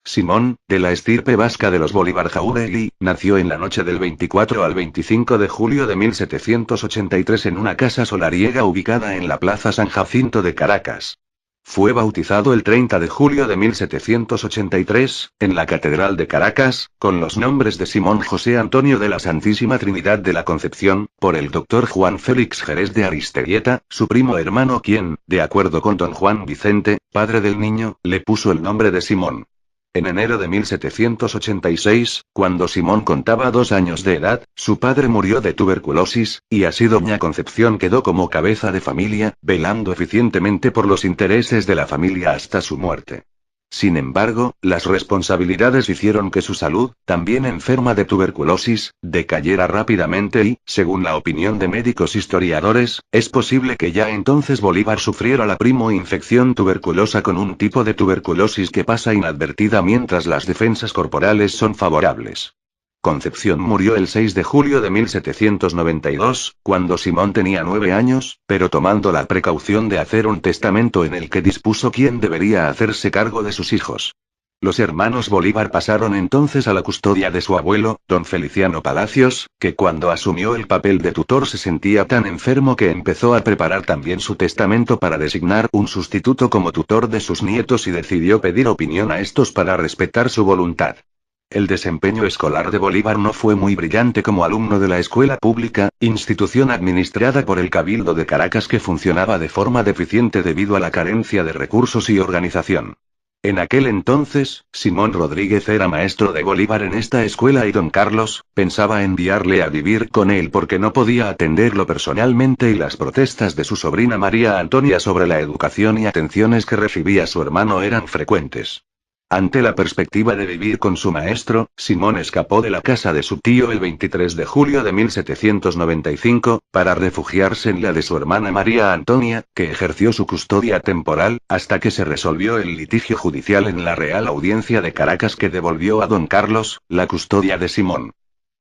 Simón, de la estirpe vasca de los Bolívar Jauregui, nació en la noche del 24 al 25 de julio de 1783 en una casa solariega ubicada en la Plaza San Jacinto de Caracas. Fue bautizado el 30 de julio de 1783, en la Catedral de Caracas, con los nombres de Simón José Antonio de la Santísima Trinidad de la Concepción, por el doctor Juan Félix Jerez de Aristeguieta, su primo hermano quien, de acuerdo con don Juan Vicente, padre del niño, le puso el nombre de Simón. En enero de 1786, cuando Simón contaba 2 años de edad, su padre murió de tuberculosis, y así doña Concepción quedó como cabeza de familia, velando eficientemente por los intereses de la familia hasta su muerte. Sin embargo, las responsabilidades hicieron que su salud, también enferma de tuberculosis, decayera rápidamente y, según la opinión de médicos historiadores, es posible que ya entonces Bolívar sufriera la infección tuberculosa con un tipo de tuberculosis que pasa inadvertida mientras las defensas corporales son favorables. Concepción murió el 6 de julio de 1792, cuando Simón tenía 9 años, pero tomando la precaución de hacer un testamento en el que dispuso quién debería hacerse cargo de sus hijos. Los hermanos Bolívar pasaron entonces a la custodia de su abuelo, don Feliciano Palacios, que cuando asumió el papel de tutor se sentía tan enfermo que empezó a preparar también su testamento para designar un sustituto como tutor de sus nietos y decidió pedir opinión a estos para respetar su voluntad. El desempeño escolar de Bolívar no fue muy brillante como alumno de la escuela pública, institución administrada por el Cabildo de Caracas que funcionaba de forma deficiente debido a la carencia de recursos y organización. En aquel entonces, Simón Rodríguez era maestro de Bolívar en esta escuela y don Carlos pensaba enviarle a vivir con él porque no podía atenderlo personalmente y las protestas de su sobrina María Antonia sobre la educación y atenciones que recibía su hermano eran frecuentes. Ante la perspectiva de vivir con su maestro, Simón escapó de la casa de su tío el 23 de julio de 1795, para refugiarse en la de su hermana María Antonia, que ejerció su custodia temporal, hasta que se resolvió el litigio judicial en la Real Audiencia de Caracas que devolvió a don Carlos la custodia de Simón.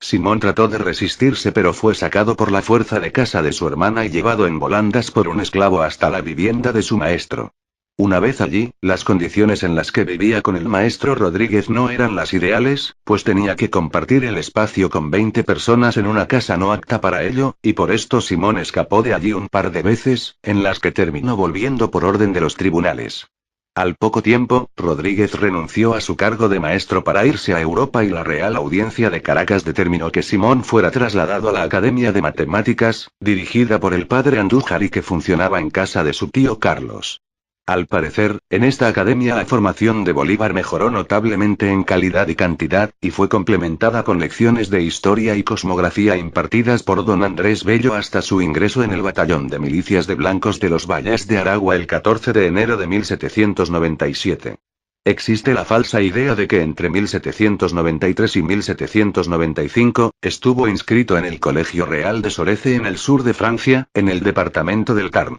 Simón trató de resistirse pero fue sacado por la fuerza de casa de su hermana y llevado en volandas por un esclavo hasta la vivienda de su maestro. Una vez allí, las condiciones en las que vivía con el maestro Rodríguez no eran las ideales, pues tenía que compartir el espacio con 20 personas en una casa no apta para ello, y por esto Simón escapó de allí un par de veces, en las que terminó volviendo por orden de los tribunales. Al poco tiempo, Rodríguez renunció a su cargo de maestro para irse a Europa y la Real Audiencia de Caracas determinó que Simón fuera trasladado a la Academia de Matemáticas, dirigida por el padre Andújar y que funcionaba en casa de su tío Carlos. Al parecer, en esta academia la formación de Bolívar mejoró notablemente en calidad y cantidad, y fue complementada con lecciones de historia y cosmografía impartidas por don Andrés Bello hasta su ingreso en el batallón de milicias de blancos de los Valles de Aragua el 14 de enero de 1797. Existe la falsa idea de que entre 1793 y 1795, estuvo inscrito en el Colegio Real de Sorece en el sur de Francia, en el departamento del Tarn.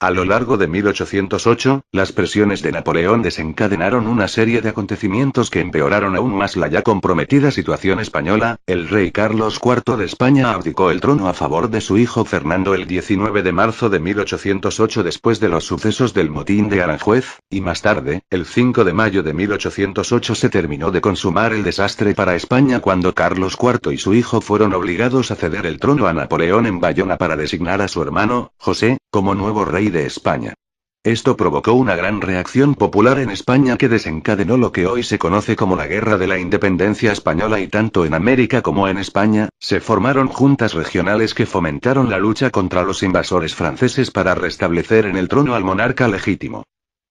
A lo largo de 1808, las presiones de Napoleón desencadenaron una serie de acontecimientos que empeoraron aún más la ya comprometida situación española. El rey Carlos IV de España abdicó el trono a favor de su hijo Fernando el 19 de marzo de 1808 después de los sucesos del motín de Aranjuez, y más tarde, el 5 de mayo de 1808 se terminó de consumar el desastre para España cuando Carlos IV y su hijo fueron obligados a ceder el trono a Napoleón en Bayona para designar a su hermano, José, como nuevo rey de España. Esto provocó una gran reacción popular en España que desencadenó lo que hoy se conoce como la Guerra de la Independencia Española y tanto en América como en España, se formaron juntas regionales que fomentaron la lucha contra los invasores franceses para restablecer en el trono al monarca legítimo.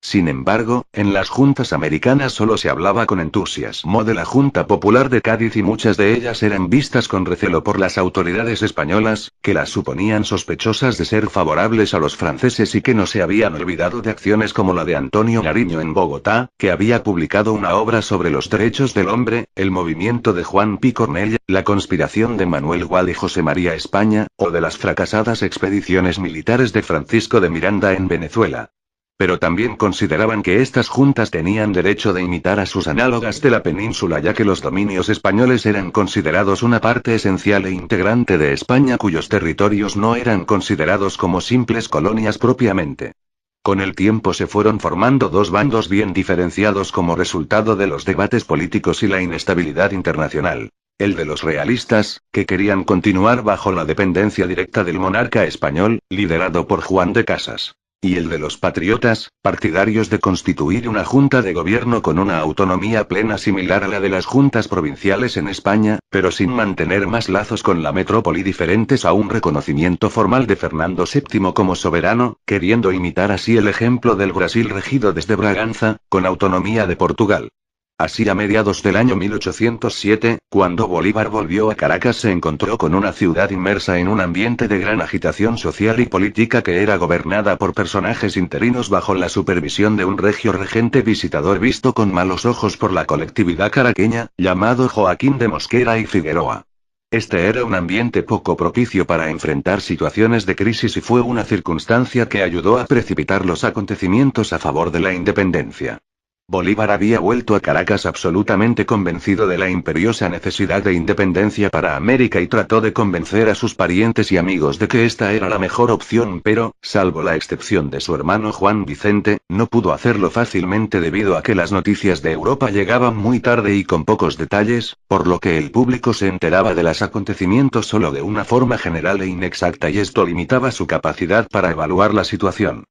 Sin embargo, en las juntas americanas solo se hablaba con entusiasmo de la Junta Popular de Cádiz y muchas de ellas eran vistas con recelo por las autoridades españolas, que las suponían sospechosas de ser favorables a los franceses y que no se habían olvidado de acciones como la de Antonio Nariño en Bogotá, que había publicado una obra sobre los derechos del hombre, el movimiento de Juan P. Cornell, la conspiración de Manuel Gual y José María España, o de las fracasadas expediciones militares de Francisco de Miranda en Venezuela. Pero también consideraban que estas juntas tenían derecho de imitar a sus análogas de la península ya que los dominios españoles eran considerados una parte esencial e integrante de España cuyos territorios no eran considerados como simples colonias propiamente. Con el tiempo se fueron formando dos bandos bien diferenciados como resultado de los debates políticos y la inestabilidad internacional. El de los realistas, que querían continuar bajo la dependencia directa del monarca español, liderado por Juan de Casas. Y el de los patriotas, partidarios de constituir una junta de gobierno con una autonomía plena similar a la de las juntas provinciales en España, pero sin mantener más lazos con la metrópoli diferentes a un reconocimiento formal de Fernando VII como soberano, queriendo imitar así el ejemplo del Brasil regido desde Braganza, con autonomía de Portugal. Así a mediados del año 1807, cuando Bolívar volvió a Caracas se encontró con una ciudad inmersa en un ambiente de gran agitación social y política que era gobernada por personajes interinos bajo la supervisión de un regio regente visitador visto con malos ojos por la colectividad caraqueña, llamado Joaquín de Mosquera y Figueroa. Este era un ambiente poco propicio para enfrentar situaciones de crisis y fue una circunstancia que ayudó a precipitar los acontecimientos a favor de la independencia. Bolívar había vuelto a Caracas absolutamente convencido de la imperiosa necesidad de independencia para América y trató de convencer a sus parientes y amigos de que esta era la mejor opción, pero, salvo la excepción de su hermano Juan Vicente, no pudo hacerlo fácilmente debido a que las noticias de Europa llegaban muy tarde y con pocos detalles, por lo que el público se enteraba de los acontecimientos solo de una forma general e inexacta y esto limitaba su capacidad para evaluar la situación.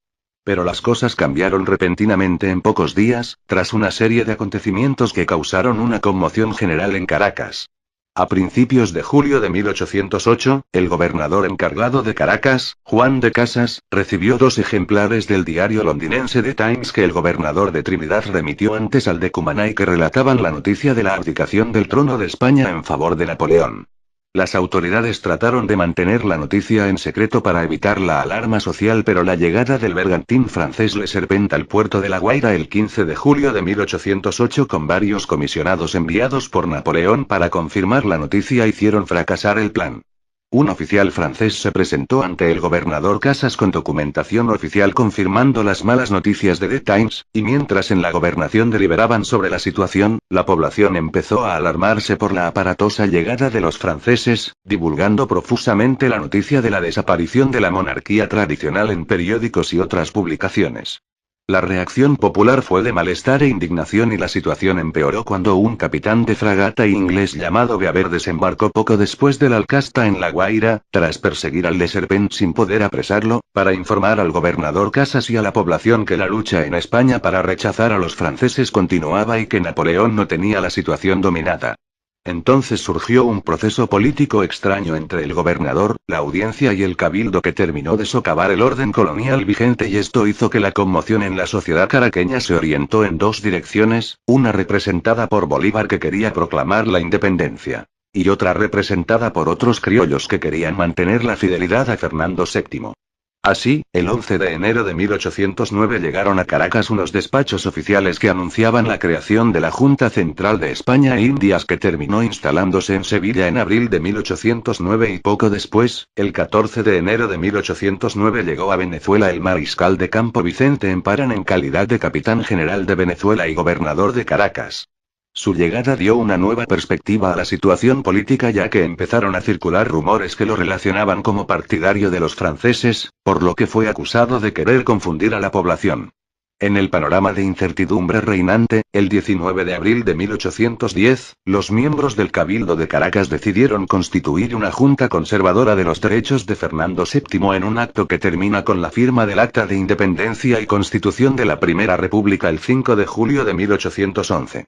Pero las cosas cambiaron repentinamente en pocos días, tras una serie de acontecimientos que causaron una conmoción general en Caracas. A principios de julio de 1808, el gobernador encargado de Caracas, Juan de Casas, recibió 2 ejemplares del diario londinense The Times que el gobernador de Trinidad remitió antes al de Cumaná y que relataban la noticia de la abdicación del trono de España en favor de Napoleón. Las autoridades trataron de mantener la noticia en secreto para evitar la alarma social, pero la llegada del bergantín francés Le Serpent al puerto de La Guaira el 15 de julio de 1808 con varios comisionados enviados por Napoleón para confirmar la noticia hicieron fracasar el plan. Un oficial francés se presentó ante el gobernador Casas con documentación oficial confirmando las malas noticias de The Times, y mientras en la gobernación deliberaban sobre la situación, la población empezó a alarmarse por la aparatosa llegada de los franceses, divulgando profusamente la noticia de la desaparición de la monarquía tradicional en periódicos y otras publicaciones. La reacción popular fue de malestar e indignación y la situación empeoró cuando un capitán de fragata inglés llamado Beaver desembarcó poco después del Alcasta en La Guaira, tras perseguir al Le Serpent sin poder apresarlo, para informar al gobernador Casas y a la población que la lucha en España para rechazar a los franceses continuaba y que Napoleón no tenía la situación dominada. Entonces surgió un proceso político extraño entre el gobernador, la audiencia y el cabildo que terminó de socavar el orden colonial vigente y esto hizo que la conmoción en la sociedad caraqueña se orientó en 2 direcciones, una representada por Bolívar que quería proclamar la independencia, y otra representada por otros criollos que querían mantener la fidelidad a Fernando VII. Así, el 11 de enero de 1809 llegaron a Caracas unos despachos oficiales que anunciaban la creación de la Junta Central de España e Indias que terminó instalándose en Sevilla en abril de 1809 y poco después, el 14 de enero de 1809 llegó a Venezuela el mariscal de campo Vicente Emparan en calidad de capitán general de Venezuela y gobernador de Caracas. Su llegada dio una nueva perspectiva a la situación política ya que empezaron a circular rumores que lo relacionaban como partidario de los franceses, por lo que fue acusado de querer confundir a la población. En el panorama de incertidumbre reinante, el 19 de abril de 1810, los miembros del Cabildo de Caracas decidieron constituir una junta conservadora de los derechos de Fernando VII en un acto que termina con la firma del Acta de Independencia y Constitución de la Primera República el 5 de julio de 1811.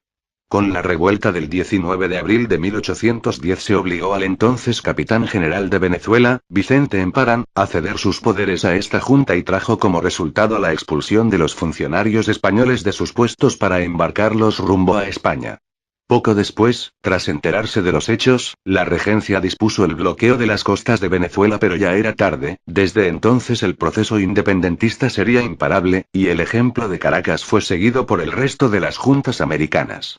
Con la revuelta del 19 de abril de 1810 se obligó al entonces capitán general de Venezuela, Vicente Emparan, a ceder sus poderes a esta junta y trajo como resultado la expulsión de los funcionarios españoles de sus puestos para embarcarlos rumbo a España. Poco después, tras enterarse de los hechos, la regencia dispuso el bloqueo de las costas de Venezuela pero ya era tarde, desde entonces el proceso independentista sería imparable, y el ejemplo de Caracas fue seguido por el resto de las juntas americanas.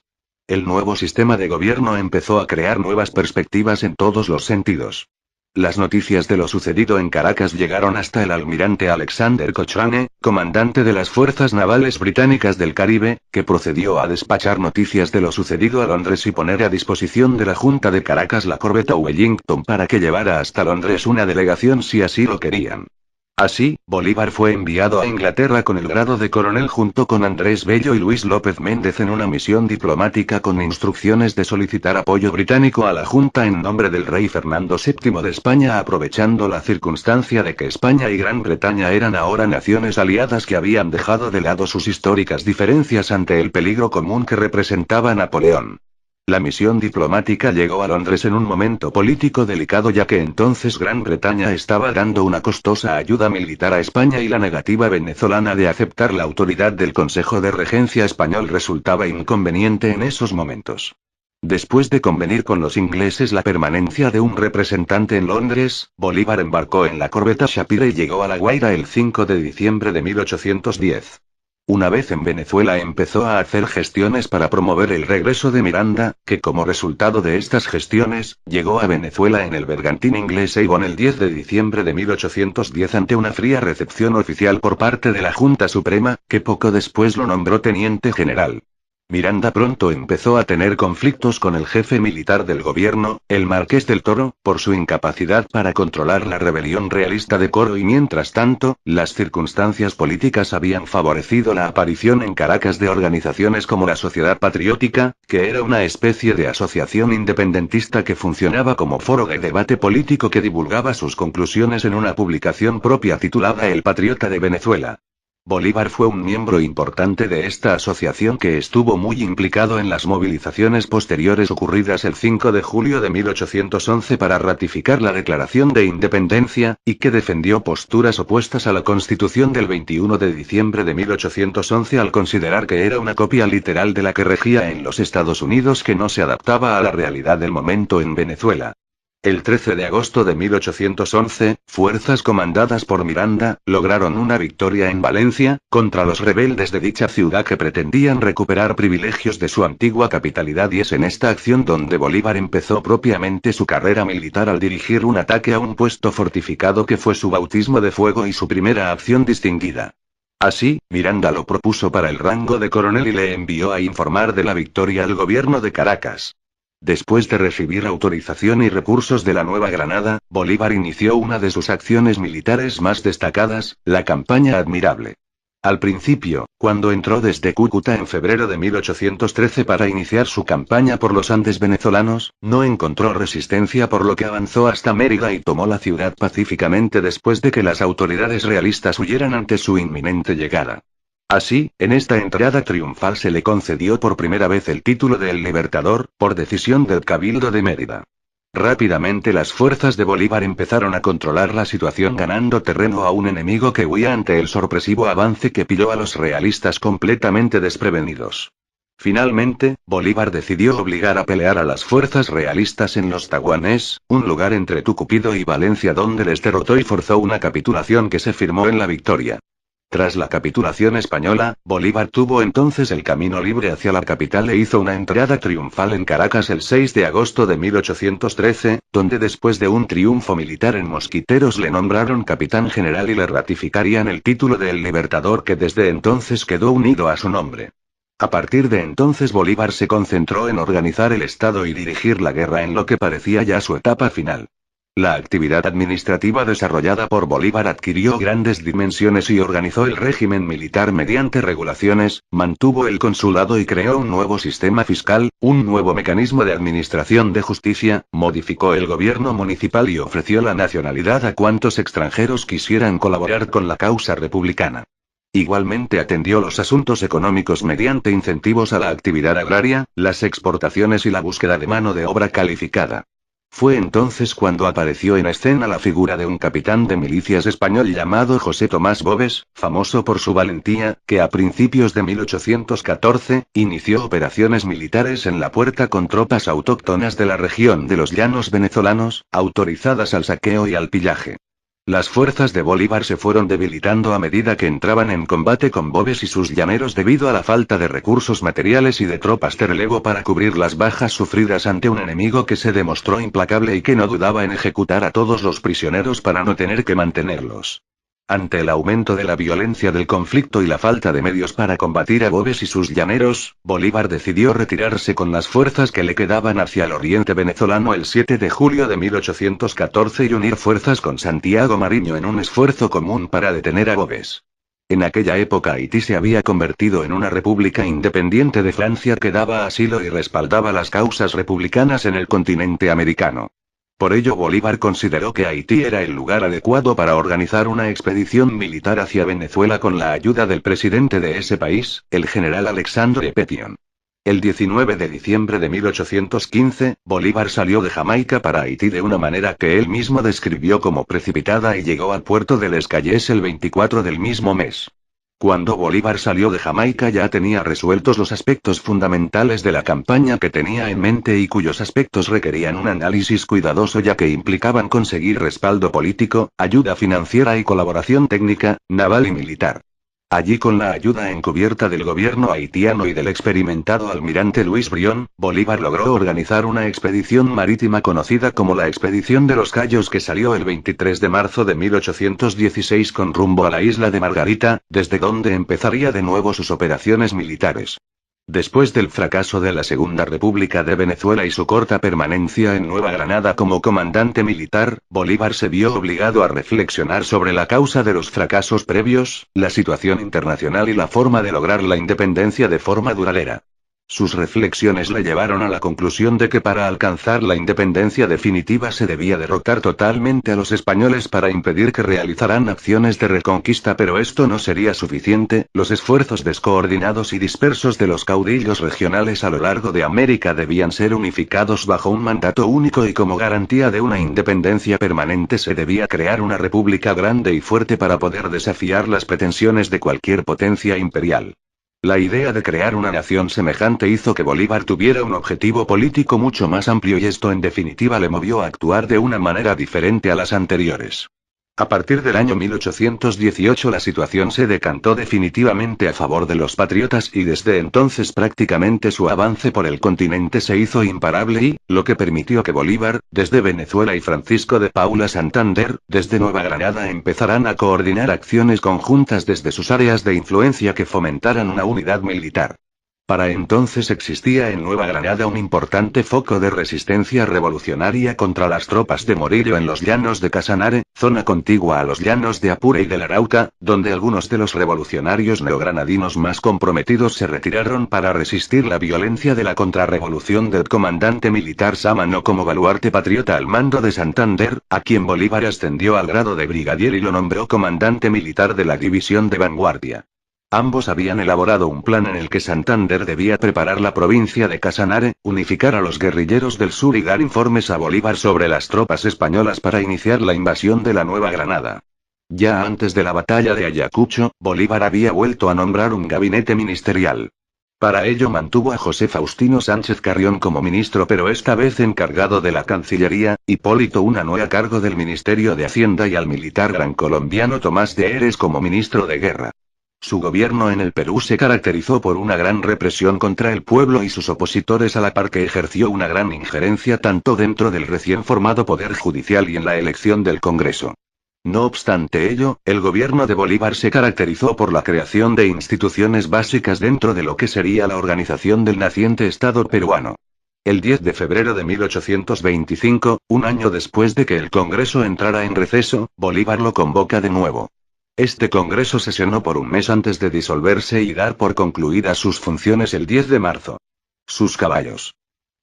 El nuevo sistema de gobierno empezó a crear nuevas perspectivas en todos los sentidos. Las noticias de lo sucedido en Caracas llegaron hasta el almirante Alexander Cochrane, comandante de las fuerzas navales británicas del Caribe, que procedió a despachar noticias de lo sucedido a Londres y poner a disposición de la Junta de Caracas la corbeta Wellington para que llevara hasta Londres una delegación si así lo querían. Así, Bolívar fue enviado a Inglaterra con el grado de coronel junto con Andrés Bello y Luis López Méndez en una misión diplomática con instrucciones de solicitar apoyo británico a la Junta en nombre del rey Fernando VII de España, aprovechando la circunstancia de que España y Gran Bretaña eran ahora naciones aliadas que habían dejado de lado sus históricas diferencias ante el peligro común que representaba Napoleón. La misión diplomática llegó a Londres en un momento político delicado, ya que entonces Gran Bretaña estaba dando una costosa ayuda militar a España y la negativa venezolana de aceptar la autoridad del Consejo de Regencia español resultaba inconveniente en esos momentos. Después de convenir con los ingleses la permanencia de un representante en Londres, Bolívar embarcó en la corbeta Shapira y llegó a La Guaira el 5 de diciembre de 1810. Una vez en Venezuela empezó a hacer gestiones para promover el regreso de Miranda, que como resultado de estas gestiones, llegó a Venezuela en el bergantín inglés Avon el 10 de diciembre de 1810 ante una fría recepción oficial por parte de la Junta Suprema, que poco después lo nombró teniente general. Miranda pronto empezó a tener conflictos con el jefe militar del gobierno, el Marqués del Toro, por su incapacidad para controlar la rebelión realista de Coro, y mientras tanto, las circunstancias políticas habían favorecido la aparición en Caracas de organizaciones como la Sociedad Patriótica, que era una especie de asociación independentista que funcionaba como foro de debate político que divulgaba sus conclusiones en una publicación propia titulada El Patriota de Venezuela. Bolívar fue un miembro importante de esta asociación que estuvo muy implicado en las movilizaciones posteriores ocurridas el 5 de julio de 1811 para ratificar la Declaración de Independencia, y que defendió posturas opuestas a la Constitución del 21 de diciembre de 1811 al considerar que era una copia literal de la que regía en los Estados Unidos, que no se adaptaba a la realidad del momento en Venezuela. El 13 de agosto de 1811, fuerzas comandadas por Miranda, lograron una victoria en Valencia, contra los rebeldes de dicha ciudad que pretendían recuperar privilegios de su antigua capitalidad, y es en esta acción donde Bolívar empezó propiamente su carrera militar al dirigir un ataque a un puesto fortificado que fue su bautismo de fuego y su primera acción distinguida. Así, Miranda lo propuso para el rango de coronel y le envió a informar de la victoria al gobierno de Caracas. Después de recibir autorización y recursos de la Nueva Granada, Bolívar inició una de sus acciones militares más destacadas, la campaña Admirable. Al principio, cuando entró desde Cúcuta en febrero de 1813 para iniciar su campaña por los Andes venezolanos, no encontró resistencia, por lo que avanzó hasta Mérida y tomó la ciudad pacíficamente después de que las autoridades realistas huyeran ante su inminente llegada. Así, en esta entrada triunfal se le concedió por primera vez el título de El Libertador, por decisión del Cabildo de Mérida. Rápidamente las fuerzas de Bolívar empezaron a controlar la situación, ganando terreno a un enemigo que huía ante el sorpresivo avance que pilló a los realistas completamente desprevenidos. Finalmente, Bolívar decidió obligar a pelear a las fuerzas realistas en los Taguanés, un lugar entre Tucupido y Valencia, donde les derrotó y forzó una capitulación que se firmó en La Victoria. Tras la capitulación española, Bolívar tuvo entonces el camino libre hacia la capital e hizo una entrada triunfal en Caracas el 6 de agosto de 1813, donde después de un triunfo militar en Mosquiteros le nombraron capitán general y le ratificarían el título de El Libertador, que desde entonces quedó unido a su nombre. A partir de entonces Bolívar se concentró en organizar el Estado y dirigir la guerra en lo que parecía ya su etapa final. La actividad administrativa desarrollada por Bolívar adquirió grandes dimensiones y organizó el régimen militar mediante regulaciones, mantuvo el consulado y creó un nuevo sistema fiscal, un nuevo mecanismo de administración de justicia, modificó el gobierno municipal y ofreció la nacionalidad a cuantos extranjeros quisieran colaborar con la causa republicana. Igualmente atendió los asuntos económicos mediante incentivos a la actividad agraria, las exportaciones y la búsqueda de mano de obra calificada. Fue entonces cuando apareció en escena la figura de un capitán de milicias español llamado José Tomás Boves, famoso por su valentía, que a principios de 1814, inició operaciones militares en La Puerta con tropas autóctonas de la región de los llanos venezolanos, autorizadas al saqueo y al pillaje. Las fuerzas de Bolívar se fueron debilitando a medida que entraban en combate con Boves y sus llaneros debido a la falta de recursos materiales y de tropas de relevo para cubrir las bajas sufridas ante un enemigo que se demostró implacable y que no dudaba en ejecutar a todos los prisioneros para no tener que mantenerlos. Ante el aumento de la violencia del conflicto y la falta de medios para combatir a Boves y sus llaneros, Bolívar decidió retirarse con las fuerzas que le quedaban hacia el oriente venezolano el 7 de julio de 1814 y unir fuerzas con Santiago Mariño en un esfuerzo común para detener a Boves. En aquella época Haití se había convertido en una república independiente de Francia que daba asilo y respaldaba las causas republicanas en el continente americano. Por ello Bolívar consideró que Haití era el lugar adecuado para organizar una expedición militar hacia Venezuela con la ayuda del presidente de ese país, el general Alexandre Pétion. El 19 de diciembre de 1815, Bolívar salió de Jamaica para Haití de una manera que él mismo describió como precipitada y llegó al puerto de Les Cayes el 24 del mismo mes. Cuando Bolívar salió de Jamaica ya tenía resueltos los aspectos fundamentales de la campaña que tenía en mente y cuyos aspectos requerían un análisis cuidadoso ya que implicaban conseguir respaldo político, ayuda financiera y colaboración técnica, naval y militar. Allí con la ayuda encubierta del gobierno haitiano y del experimentado almirante Luis Brión, Bolívar logró organizar una expedición marítima conocida como la Expedición de los Cayos que salió el 23 de marzo de 1816 con rumbo a la isla de Margarita, desde donde empezaría de nuevo sus operaciones militares. Después del fracaso de la Segunda República de Venezuela y su corta permanencia en Nueva Granada como comandante militar, Bolívar se vio obligado a reflexionar sobre la causa de los fracasos previos, la situación internacional y la forma de lograr la independencia de forma duradera. Sus reflexiones le llevaron a la conclusión de que para alcanzar la independencia definitiva se debía derrotar totalmente a los españoles para impedir que realizaran acciones de reconquista, pero esto no sería suficiente, los esfuerzos descoordinados y dispersos de los caudillos regionales a lo largo de América debían ser unificados bajo un mandato único y como garantía de una independencia permanente se debía crear una república grande y fuerte para poder desafiar las pretensiones de cualquier potencia imperial. La idea de crear una nación semejante hizo que Bolívar tuviera un objetivo político mucho más amplio y esto en definitiva le movió a actuar de una manera diferente a las anteriores. A partir del año 1818 la situación se decantó definitivamente a favor de los patriotas y desde entonces prácticamente su avance por el continente se hizo imparable y, lo que permitió que Bolívar, desde Venezuela y Francisco de Paula Santander, desde Nueva Granada empezaran a coordinar acciones conjuntas desde sus áreas de influencia que fomentaran una unidad militar. Para entonces existía en Nueva Granada un importante foco de resistencia revolucionaria contra las tropas de Morillo en los llanos de Casanare, zona contigua a los llanos de Apure y del Arauca, donde algunos de los revolucionarios neogranadinos más comprometidos se retiraron para resistir la violencia de la contrarrevolución del comandante militar Sámano como baluarte patriota al mando de Santander, a quien Bolívar ascendió al grado de brigadier y lo nombró comandante militar de la división de vanguardia. Ambos habían elaborado un plan en el que Santander debía preparar la provincia de Casanare, unificar a los guerrilleros del sur y dar informes a Bolívar sobre las tropas españolas para iniciar la invasión de la Nueva Granada. Ya antes de la batalla de Ayacucho, Bolívar había vuelto a nombrar un gabinete ministerial. Para ello mantuvo a José Faustino Sánchez Carrión como ministro pero esta vez encargado de la Cancillería, Hipólito Unanue a cargo del Ministerio de Hacienda y al militar gran colombiano Tomás de Heres como ministro de Guerra. Su gobierno en el Perú se caracterizó por una gran represión contra el pueblo y sus opositores a la par que ejerció una gran injerencia tanto dentro del recién formado Poder Judicial y en la elección del Congreso. No obstante ello, el gobierno de Bolívar se caracterizó por la creación de instituciones básicas dentro de lo que sería la organización del naciente Estado peruano. El 10 de febrero de 1825, un año después de que el Congreso entrara en receso, Bolívar lo convoca de nuevo. Este Congreso sesionó por un mes antes de disolverse y dar por concluidas sus funciones el 10 de marzo. Sus caballos.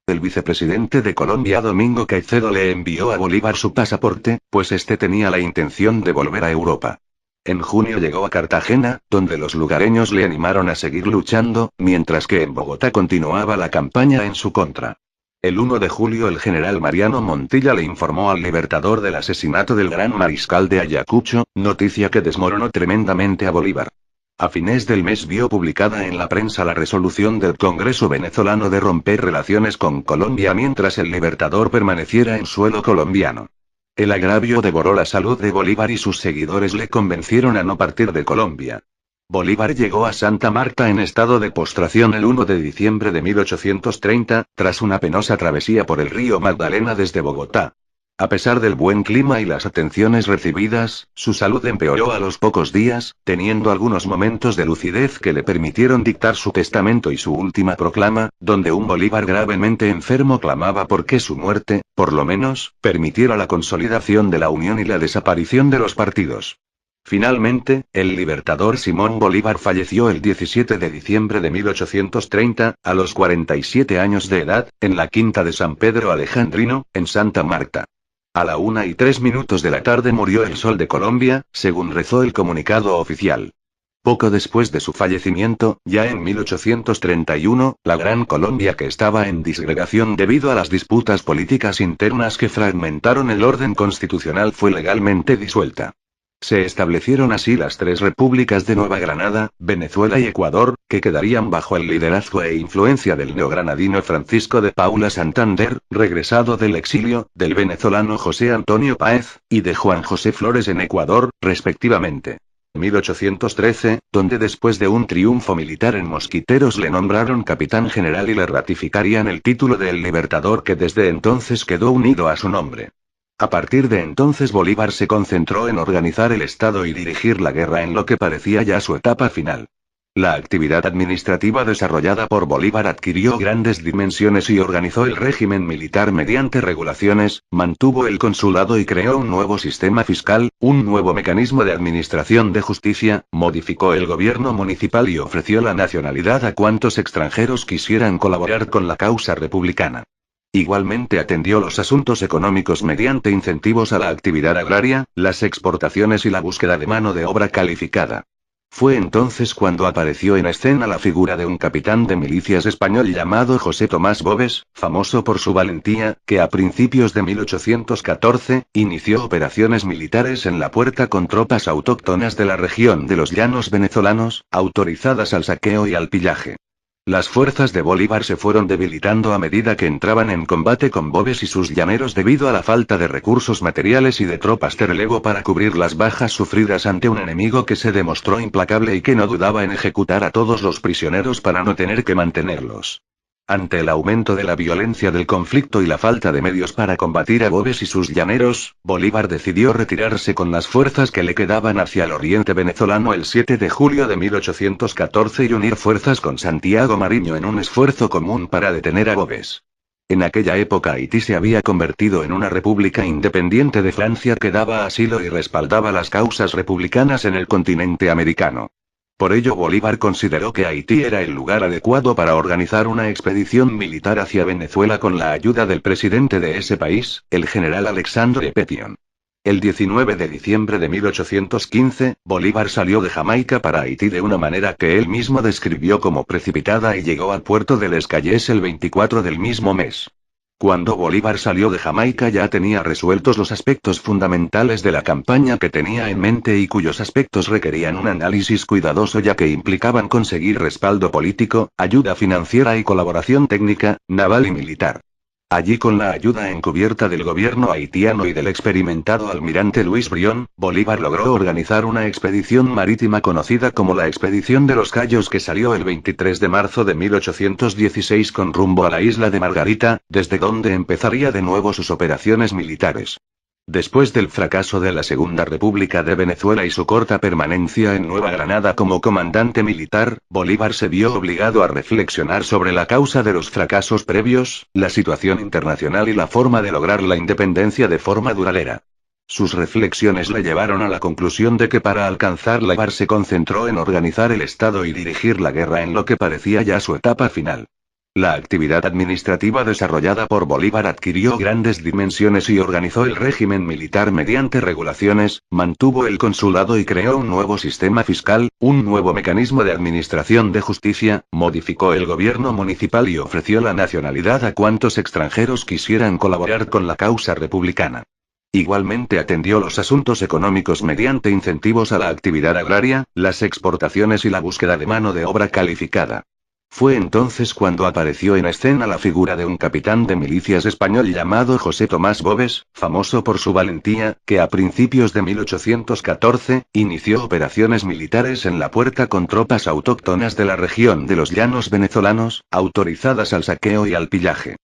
El vicepresidente de Colombia Domingo Caicedo le envió a Bolívar su pasaporte, pues este tenía la intención de volver a Europa. En junio llegó a Cartagena, donde los lugareños le animaron a seguir luchando, mientras que en Bogotá continuaba la campaña en su contra. El 1 de julio el general Mariano Montilla le informó al Libertador del asesinato del gran mariscal de Ayacucho, noticia que desmoronó tremendamente a Bolívar. A fines del mes vio publicada en la prensa la resolución del Congreso venezolano de romper relaciones con Colombia mientras el Libertador permaneciera en suelo colombiano. El agravio devoró la salud de Bolívar y sus seguidores le convencieron a no partir de Colombia. Bolívar llegó a Santa Marta en estado de postración el 1 de diciembre de 1830, tras una penosa travesía por el río Magdalena desde Bogotá. A pesar del buen clima y las atenciones recibidas, su salud empeoró a los pocos días, teniendo algunos momentos de lucidez que le permitieron dictar su testamento y su última proclama, donde un Bolívar gravemente enfermo clamaba por que su muerte, por lo menos, permitiera la consolidación de la unión y la desaparición de los partidos. Finalmente, el libertador Simón Bolívar falleció el 17 de diciembre de 1830, a los 47 años de edad, en la quinta de San Pedro Alejandrino, en Santa Marta. A la 1:03 de la tarde murió el sol de Colombia, según rezó el comunicado oficial. Poco después de su fallecimiento, ya en 1831, la Gran Colombia, que estaba en disgregación debido a las disputas políticas internas que fragmentaron el orden constitucional, fue legalmente disuelta. Se establecieron así las tres repúblicas de Nueva Granada, Venezuela y Ecuador, que quedarían bajo el liderazgo e influencia del neogranadino Francisco de Paula Santander, regresado del exilio, del venezolano José Antonio Páez, y de Juan José Flores en Ecuador, respectivamente. 1813, donde después de un triunfo militar en Mosquiteros le nombraron capitán general y le ratificarían el título de El Libertador, que desde entonces quedó unido a su nombre. A partir de entonces Bolívar se concentró en organizar el Estado y dirigir la guerra en lo que parecía ya su etapa final. La actividad administrativa desarrollada por Bolívar adquirió grandes dimensiones y organizó el régimen militar mediante regulaciones, mantuvo el consulado y creó un nuevo sistema fiscal, un nuevo mecanismo de administración de justicia, modificó el gobierno municipal y ofreció la nacionalidad a cuantos extranjeros quisieran colaborar con la causa republicana. Igualmente atendió los asuntos económicos mediante incentivos a la actividad agraria, las exportaciones y la búsqueda de mano de obra calificada. Fue entonces cuando apareció en escena la figura de un capitán de milicias español llamado José Tomás Boves, famoso por su valentía, que a principios de 1814, inició operaciones militares en la Puerta con tropas autóctonas de la región de los llanos venezolanos, autorizadas al saqueo y al pillaje. Las fuerzas de Bolívar se fueron debilitando a medida que entraban en combate con Boves y sus llaneros debido a la falta de recursos materiales y de tropas de relevo para cubrir las bajas sufridas ante un enemigo que se demostró implacable y que no dudaba en ejecutar a todos los prisioneros para no tener que mantenerlos. Ante el aumento de la violencia del conflicto y la falta de medios para combatir a Boves y sus llaneros, Bolívar decidió retirarse con las fuerzas que le quedaban hacia el oriente venezolano el 7 de julio de 1814 y unir fuerzas con Santiago Mariño en un esfuerzo común para detener a Boves. En aquella época Haití se había convertido en una república independiente de Francia que daba asilo y respaldaba las causas republicanas en el continente americano. Por ello Bolívar consideró que Haití era el lugar adecuado para organizar una expedición militar hacia Venezuela con la ayuda del presidente de ese país, el general Alexandre Pétion. El 19 de diciembre de 1815, Bolívar salió de Jamaica para Haití de una manera que él mismo describió como precipitada y llegó al puerto de Les Cayes el 24 del mismo mes. Cuando Bolívar salió de Jamaica ya tenía resueltos los aspectos fundamentales de la campaña que tenía en mente y cuyos aspectos requerían un análisis cuidadoso ya que implicaban conseguir respaldo político, ayuda financiera y colaboración técnica, naval y militar. Allí con la ayuda encubierta del gobierno haitiano y del experimentado almirante Luis Brión, Bolívar logró organizar una expedición marítima conocida como la Expedición de los Cayos que salió el 23 de marzo de 1816 con rumbo a la isla de Margarita, desde donde empezaría de nuevo sus operaciones militares. Después del fracaso de la Segunda República de Venezuela y su corta permanencia en Nueva Granada como comandante militar, Bolívar se vio obligado a reflexionar sobre la causa de los fracasos previos, la situación internacional y la forma de lograr la independencia de forma duradera. Sus reflexiones le llevaron a la conclusión de que para alcanzar la paz se concentró en organizar el Estado y dirigir la guerra en lo que parecía ya su etapa final. La actividad administrativa desarrollada por Bolívar adquirió grandes dimensiones y organizó el régimen militar mediante regulaciones, mantuvo el consulado y creó un nuevo sistema fiscal, un nuevo mecanismo de administración de justicia, modificó el gobierno municipal y ofreció la nacionalidad a cuantos extranjeros quisieran colaborar con la causa republicana. Igualmente atendió los asuntos económicos mediante incentivos a la actividad agraria, las exportaciones y la búsqueda de mano de obra calificada. Fue entonces cuando apareció en escena la figura de un capitán de milicias español llamado José Tomás Boves, famoso por su valentía, que a principios de 1814, inició operaciones militares en la Puerta con tropas autóctonas de la región de los llanos venezolanos, autorizadas al saqueo y al pillaje.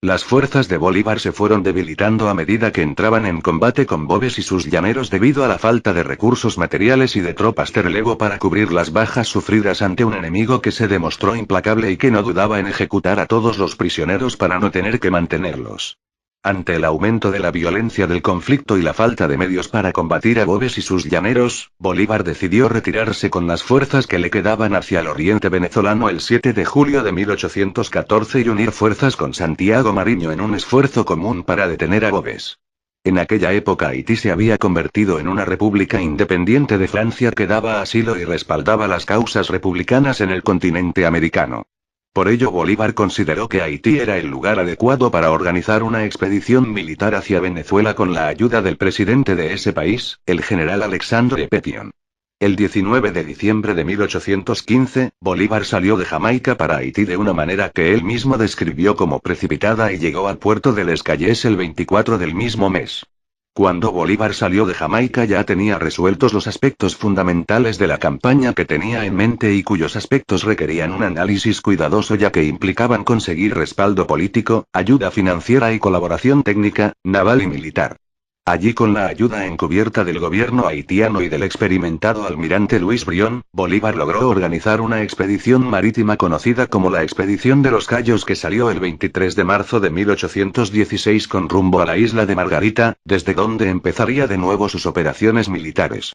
Las fuerzas de Bolívar se fueron debilitando a medida que entraban en combate con Boves y sus llaneros debido a la falta de recursos materiales y de tropas de relevo para cubrir las bajas sufridas ante un enemigo que se demostró implacable y que no dudaba en ejecutar a todos los prisioneros para no tener que mantenerlos. Ante el aumento de la violencia del conflicto y la falta de medios para combatir a Boves y sus llaneros, Bolívar decidió retirarse con las fuerzas que le quedaban hacia el oriente venezolano el 7 de julio de 1814 y unir fuerzas con Santiago Mariño en un esfuerzo común para detener a Boves. En aquella época Haití se había convertido en una república independiente de Francia que daba asilo y respaldaba las causas republicanas en el continente americano. Por ello Bolívar consideró que Haití era el lugar adecuado para organizar una expedición militar hacia Venezuela con la ayuda del presidente de ese país, el general Alexandre Pétion. El 19 de diciembre de 1815, Bolívar salió de Jamaica para Haití de una manera que él mismo describió como precipitada y llegó al puerto de Les Cayes el 24 del mismo mes. Cuando Bolívar salió de Jamaica ya tenía resueltos los aspectos fundamentales de la campaña que tenía en mente y cuyos aspectos requerían un análisis cuidadoso ya que implicaban conseguir respaldo político, ayuda financiera y colaboración técnica, naval y militar. Allí con la ayuda encubierta del gobierno haitiano y del experimentado almirante Luis Brión, Bolívar logró organizar una expedición marítima conocida como la Expedición de los Cayos que salió el 23 de marzo de 1816 con rumbo a la isla de Margarita, desde donde empezaría de nuevo sus operaciones militares.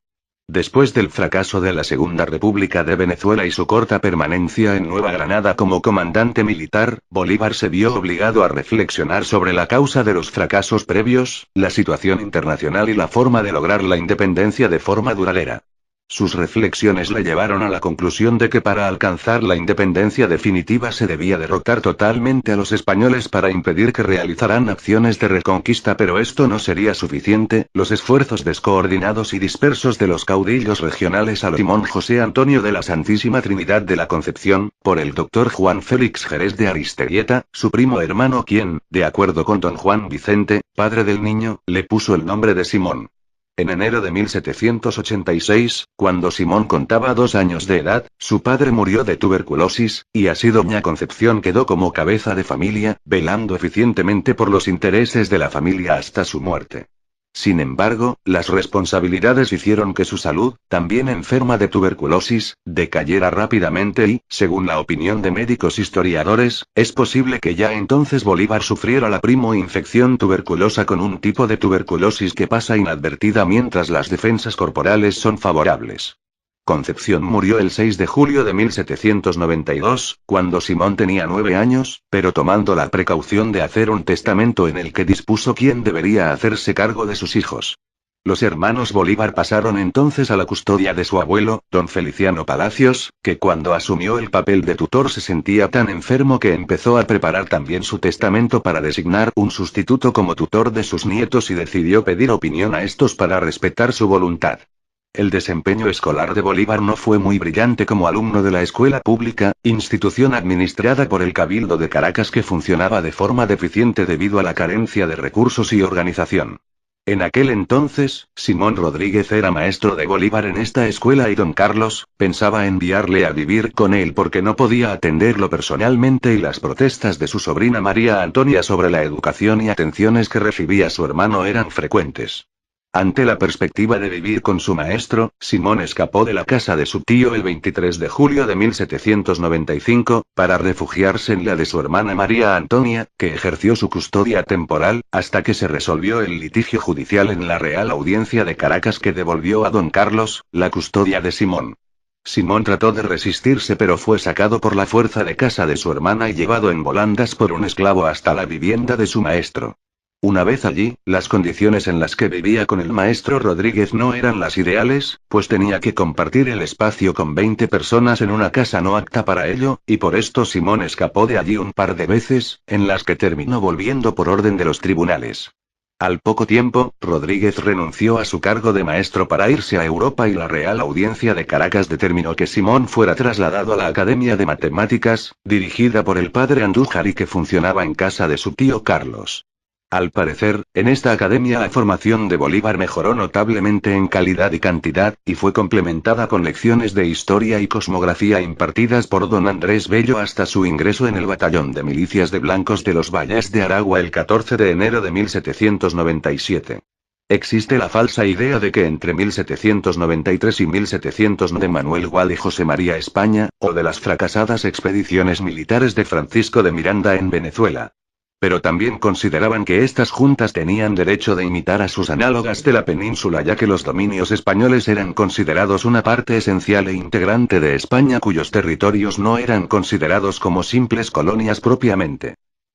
Después del fracaso de la Segunda República de Venezuela y su corta permanencia en Nueva Granada como comandante militar, Bolívar se vio obligado a reflexionar sobre la causa de los fracasos previos, la situación internacional y la forma de lograr la independencia de forma duradera. Sus reflexiones le llevaron a la conclusión de que para alcanzar la independencia definitiva se debía derrotar totalmente a los españoles para impedir que realizaran acciones de reconquista, pero esto no sería suficiente. Los esfuerzos descoordinados y dispersos de los caudillos regionales a lo Simón José Antonio de la Santísima Trinidad de la Concepción, por el doctor Juan Félix Jerez de Aristeguieta, su primo hermano quien, de acuerdo con don Juan Vicente, padre del niño, le puso el nombre de Simón. En enero de 1786, cuando Simón contaba 2 años de edad, su padre murió de tuberculosis, y así doña Concepción quedó como cabeza de familia, velando eficientemente por los intereses de la familia hasta su muerte. Sin embargo, las responsabilidades hicieron que su salud, también enferma de tuberculosis, decayera rápidamente y, según la opinión de médicos historiadores, es posible que ya entonces Bolívar sufriera la infección tuberculosa con un tipo de tuberculosis que pasa inadvertida mientras las defensas corporales son favorables. Concepción murió el 6 de julio de 1792, cuando Simón tenía 9 años, pero tomando la precaución de hacer un testamento en el que dispuso quién debería hacerse cargo de sus hijos. Los hermanos Bolívar pasaron entonces a la custodia de su abuelo, don Feliciano Palacios, que cuando asumió el papel de tutor se sentía tan enfermo que empezó a preparar también su testamento para designar un sustituto como tutor de sus nietos y decidió pedir opinión a estos para respetar su voluntad. El desempeño escolar de Bolívar no fue muy brillante como alumno de la escuela pública, institución administrada por el Cabildo de Caracas que funcionaba de forma deficiente debido a la carencia de recursos y organización. En aquel entonces, Simón Rodríguez era maestro de Bolívar en esta escuela y don Carlos pensaba enviarle a vivir con él porque no podía atenderlo personalmente y las protestas de su sobrina María Antonia sobre la educación y atenciones que recibía su hermano eran frecuentes. Ante la perspectiva de vivir con su maestro, Simón escapó de la casa de su tío el 23 de julio de 1795, para refugiarse en la de su hermana María Antonia, que ejerció su custodia temporal, hasta que se resolvió el litigio judicial en la Real Audiencia de Caracas que devolvió a don Carlos la custodia de Simón. Simón trató de resistirse pero fue sacado por la fuerza de casa de su hermana y llevado en volandas por un esclavo hasta la vivienda de su maestro. Una vez allí, las condiciones en las que vivía con el maestro Rodríguez no eran las ideales, pues tenía que compartir el espacio con 20 personas en una casa no apta para ello, y por esto Simón escapó de allí un par de veces, en las que terminó volviendo por orden de los tribunales. Al poco tiempo, Rodríguez renunció a su cargo de maestro para irse a Europa y la Real Audiencia de Caracas determinó que Simón fuera trasladado a la Academia de Matemáticas, dirigida por el padre Andújar y que funcionaba en casa de su tío Carlos. Al parecer, en esta academia la formación de Bolívar mejoró notablemente en calidad y cantidad, y fue complementada con lecciones de historia y cosmografía impartidas por don Andrés Bello hasta su ingreso en el batallón de milicias de blancos de los Valles de Aragua el 14 de enero de 1797. Existe la falsa idea de que entre 1793 y 1709 de Manuel Gual y José María España, o de las fracasadas expediciones militares de Francisco de Miranda en Venezuela. Pero también consideraban que estas juntas tenían derecho de imitar a sus análogas de la península, ya que los dominios españoles eran considerados una parte esencial e integrante de España, cuyos territorios no eran considerados como simples colonias propiamente.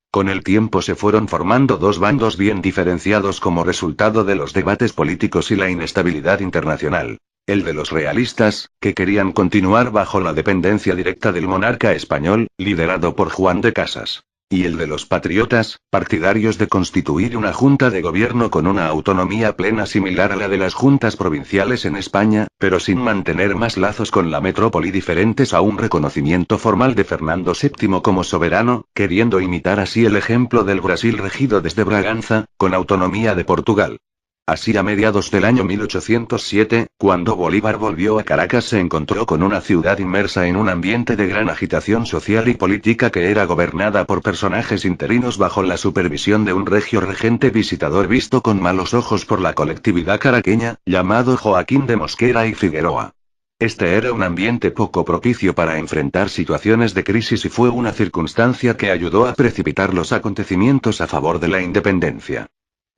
Con el tiempo se fueron formando dos bandos bien diferenciados como resultado de los debates políticos y la inestabilidad internacional. El de los realistas, que querían continuar bajo la dependencia directa del monarca español, liderado por Juan de Casas. Y el de los patriotas, partidarios de constituir una junta de gobierno con una autonomía plena similar a la de las juntas provinciales en España, pero sin mantener más lazos con la metrópoli diferentes a un reconocimiento formal de Fernando VII como soberano, queriendo imitar así el ejemplo del Brasil regido desde Braganza, con autonomía de Portugal. Así a mediados del año 1807, cuando Bolívar volvió a Caracas, se encontró con una ciudad inmersa en un ambiente de gran agitación social y política que era gobernada por personajes interinos bajo la supervisión de un regio regente visitador visto con malos ojos por la colectividad caraqueña, llamado Joaquín de Mosquera y Figueroa. Este era un ambiente poco propicio para enfrentar situaciones de crisis y fue una circunstancia que ayudó a precipitar los acontecimientos a favor de la independencia.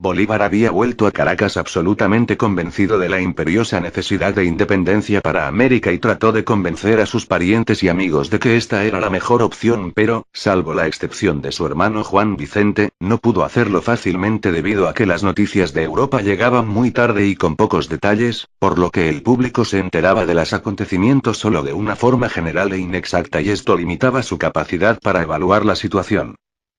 Bolívar había vuelto a Caracas absolutamente convencido de la imperiosa necesidad de independencia para América y trató de convencer a sus parientes y amigos de que esta era la mejor opción, pero, salvo la excepción de su hermano Juan Vicente, no pudo hacerlo fácilmente debido a que las noticias de Europa llegaban muy tarde y con pocos detalles, por lo que el público se enteraba de los acontecimientos solo de una forma general e inexacta y esto limitaba su capacidad para evaluar la situación.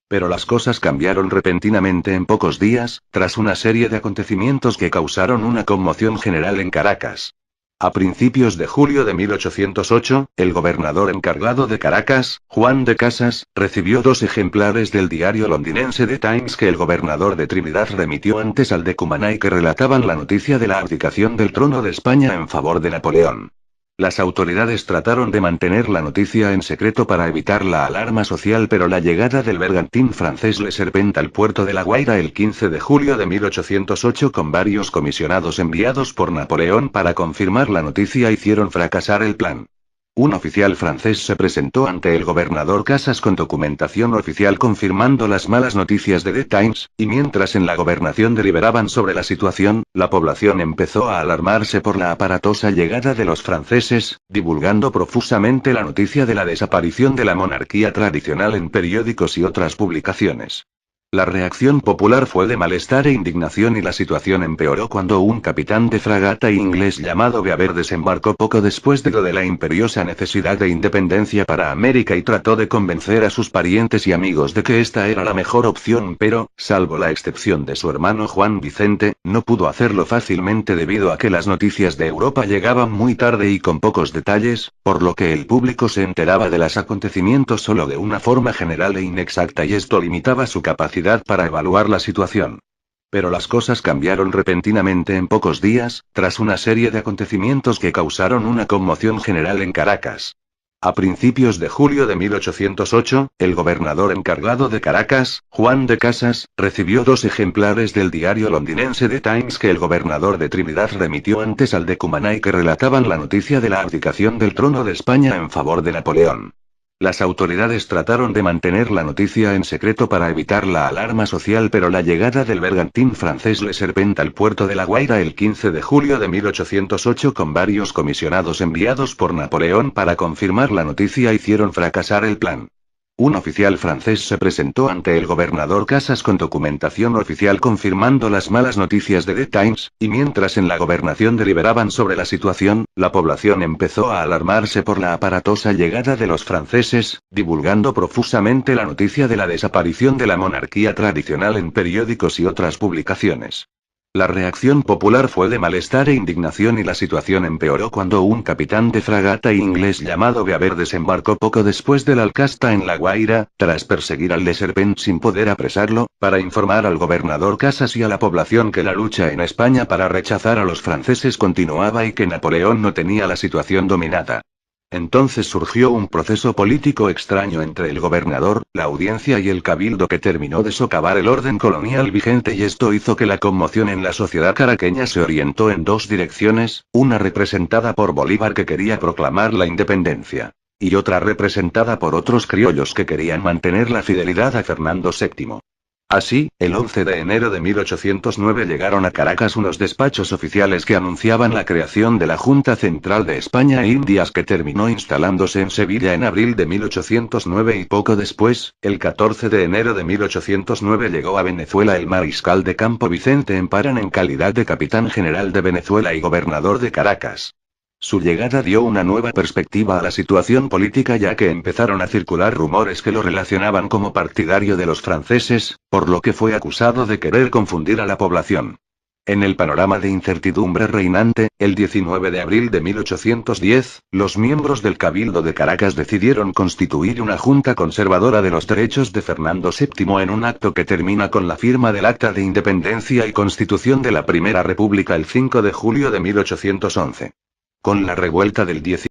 Pero las cosas cambiaron repentinamente en pocos días, tras una serie de acontecimientos que causaron una conmoción general en Caracas. A principios de julio de 1808, el gobernador encargado de Caracas, Juan de Casas, recibió 2 ejemplares del diario londinense The Times que el gobernador de Trinidad remitió antes al de Cumaná y que relataban la noticia de la abdicación del trono de España en favor de Napoleón. Las autoridades trataron de mantener la noticia en secreto para evitar la alarma social, pero la llegada del bergantín francés Le Serpent al puerto de La Guaira el 15 de julio de 1808 con varios comisionados enviados por Napoleón para confirmar la noticia hicieron fracasar el plan. Un oficial francés se presentó ante el gobernador Casas con documentación oficial confirmando las malas noticias de The Times, y mientras en la gobernación deliberaban sobre la situación, la población empezó a alarmarse por la aparatosa llegada de los franceses, divulgando profusamente la noticia de la desaparición de la monarquía tradicional en periódicos y otras publicaciones. La reacción popular fue de malestar e indignación y la situación empeoró cuando un capitán de fragata inglés llamado Beaver desembarcó poco después de lo de la imperiosa necesidad de independencia para América y trató de convencer a sus parientes y amigos de que esta era la mejor opción, pero, salvo la excepción de su hermano Juan Vicente, no pudo hacerlo fácilmente debido a que las noticias de Europa llegaban muy tarde y con pocos detalles, por lo que el público se enteraba de los acontecimientos solo de una forma general e inexacta y esto limitaba su capacidad para evaluar la situación. Pero las cosas cambiaron repentinamente en pocos días, tras una serie de acontecimientos que causaron una conmoción general en Caracas. A principios de julio de 1808, el gobernador encargado de Caracas, Juan de Casas, recibió 2 ejemplares del diario londinense The Times que el gobernador de Trinidad remitió antes al de Cumaná y que relataban la noticia de la abdicación del trono de España en favor de Napoleón. Las autoridades trataron de mantener la noticia en secreto para evitar la alarma social, pero la llegada del bergantín francés Le Serpent al puerto de La Guaira el 15 de julio de 1808 con varios comisionados enviados por Napoleón para confirmar la noticia hicieron fracasar el plan. Un oficial francés se presentó ante el gobernador Casas con documentación oficial confirmando las malas noticias de The Times, y mientras en la gobernación deliberaban sobre la situación, la población empezó a alarmarse por la aparatosa llegada de los franceses, divulgando profusamente la noticia de la desaparición de la monarquía tradicional en periódicos y otras publicaciones. La reacción popular fue de malestar e indignación y la situación empeoró cuando un capitán de fragata inglés llamado Beaver desembarcó poco después del Alcasta en La Guaira, tras perseguir al de Serpent sin poder apresarlo, para informar al gobernador Casas y a la población que la lucha en España para rechazar a los franceses continuaba y que Napoleón no tenía la situación dominada. Entonces surgió un proceso político extraño entre el gobernador, la audiencia y el cabildo que terminó de socavar el orden colonial vigente y esto hizo que la conmoción en la sociedad caraqueña se orientó en dos direcciones, una representada por Bolívar que quería proclamar la independencia, y otra representada por otros criollos que querían mantener la fidelidad a Fernando VII. Así, el 11 de enero de 1809 llegaron a Caracas unos despachos oficiales que anunciaban la creación de la Junta Central de España e Indias que terminó instalándose en Sevilla en abril de 1809 y poco después, el 14 de enero de 1809 llegó a Venezuela el mariscal de campo Vicente Emparan en calidad de capitán general de Venezuela y gobernador de Caracas. Su llegada dio una nueva perspectiva a la situación política ya que empezaron a circular rumores que lo relacionaban como partidario de los franceses, por lo que fue acusado de querer confundir a la población. En el panorama de incertidumbre reinante, el 19 de abril de 1810, los miembros del Cabildo de Caracas decidieron constituir una junta conservadora de los derechos de Fernando VII en un acto que termina con la firma del Acta de Independencia y Constitución de la Primera República el 5 de julio de 1811. Con la revuelta del 10